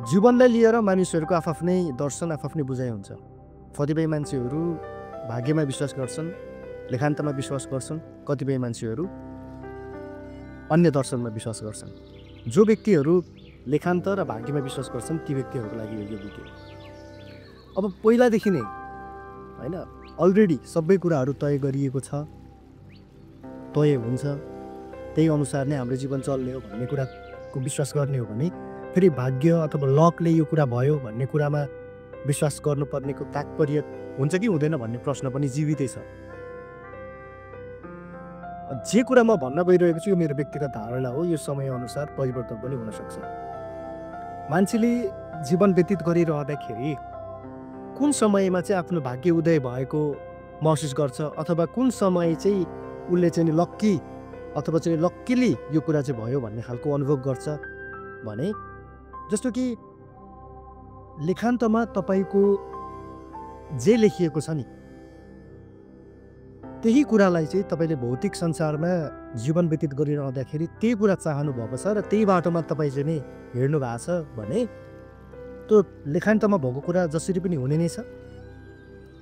जीवनलाई लिएर मानिसहरूको आफ्नै दर्शन आफ्नै बुझाइ हुन्छ। कतिपय मान्छेहरू भाग्यमा विश्वास गर्छन्, लेखान्तमा विश्वास गर्छन्, कतिपय मान्छेहरू अन्य दर्शनमा विश्वास गर्छन्। जो व्यक्तिहरू लेखान्त र भाग्यमा विश्वास गर्छन् ती व्यक्तिहरूको लागि यो विधि हो। अब पहिलादेखि नै हैन अलरेडी सबै कुराहरू तय गरिएको छ, तय हुन्छ, त्यही अनुसार नै हाम्रो जीवन चल्ने हो भन्ने कुराको विश्वास गर्ने हो भने फेरि भाग्य अथवा लकले यो कुरा भयो भन्ने कुरामा विश्वास गर्नुपर्नेको तात्पर्य हुन्छ कि हुँदैन भन्ने प्रश्न पनि जीवितै छ। जे कुरा म भन्न गइरहेको छु यो मेरो व्यक्तिगत धारणा हो, यो समयअनुसार परिवर्तन पनि हुनसक्छ। मान्छेले जीवन व्यतीत गरिरहँदाखेरि कुन समयमा चाहिँ आफ्नो भाग्य उदय भएको महसुस गर्छ अथवा कुन समय चाहिँ उसले चाहिँ लक्की अथवा चाहिँ लक्कीली यो कुरा चाहिँ भयो भन्ने खालको अनुभव गर्छ भने जस्तो कि लेखान्तमा तपाईँको जे लेखिएको छ नि त्यही कुरालाई चाहिँ तपाईँले भौतिक संसारमा जीवन व्यतीत गरिरहँदाखेरि त्यही कुरा चाहनु भएको छ र त्यही बाटोमा तपाईँ चाहिँ नि हिँड्नु भएको छ भने त्यो लेखान्तमा भएको कुरा जसरी पनि हुने नै छ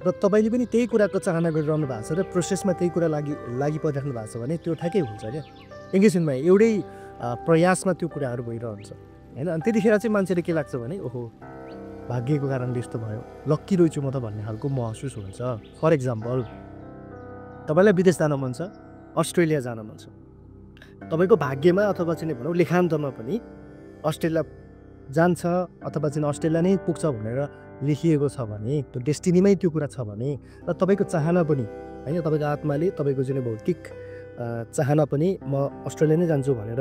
र तपाईँले पनि त्यही कुराको चाहना गरिरहनु भएको छ र प्रोसेसमा त्यही कुरा लागि परिराख्नु भएको छ भने त्यो ठ्याक्कै हुन्छ क्या। एकैछिनमा एउटै प्रयासमा त्यो कुराहरू भइरहन्छ होइन। अनि त्यतिखेर चाहिँ मान्छेले के लाग्छ भने ओहो भाग्यको कारणले यस्तो भयो, लक्की रहेछु म त भन्ने खालको महसुस हुन्छ। फर इक्जाम्पल तपाईँलाई विदेश जान मन छ, अस्ट्रेलिया जान मन छ, तपाईँको भाग्यमा अथवा चाहिँ भनौँ लेखान्तमा पनि अस्ट्रेलिया जान्छ अथवा चाहिँ अस्ट्रेलिया नै पुग्छ भनेर लेखिएको छ भने त्यो डेस्टिनीमै त्यो कुरा छ भने र तपाईँको चाहना पनि होइन तपाईँको आत्माले तपाईँको चाहिँ भौतिक चाहना पनि म अस्ट्रेलिया नै जान्छु भनेर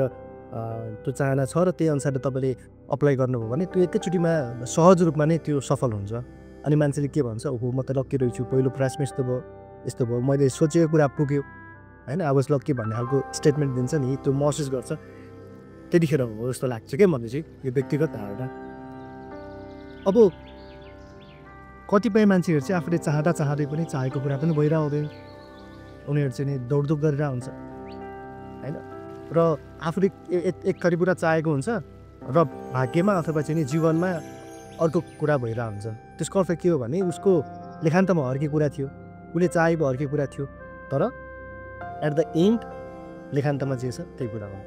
त्यो चाहना छ र त्यही अनुसारले तपाईँले अप्लाई गर्नुभयो भने त्यो एकैचोटिमा सहज रूपमा नै त्यो सफल हुन्छ। अनि मान्छेले के भन्छ ओहो म त लक्की रहेछु, पहिलो प्रयासमा यस्तो भयो, मैले सोचेको कुरा पुग्यो होइन, अब लक्की भन्ने खालको स्टेटमेन्ट दिन्छ नि, त्यो महसुस गर्छ। त्यतिखेर हो जस्तो लाग्छ क्या मलाई चाहिँ, यो व्यक्तिगत धारणा। अब कतिपय मान्छेहरू चाहिँ आफूले चाहँदै पनि चाहेको कुरा पनि भइरहँदैन, उनीहरू चाहिँ नि दौडधुप गरेर हुन्छ होइन। र आफूले एक थरी कुरा चाहेको हुन्छ र भाग्यमा अथवा चाहिँ नि जीवनमा अर्को कुरा भइरहेको हुन्छ। त्यसको अर्थ के हो भने उसको लेखान्तमा अर्कै कुरा थियो, उसले चाहेको अर्कै कुरा थियो, तर एट द एन्ड लेखान्तमा जे छ त्यही कुरा हो।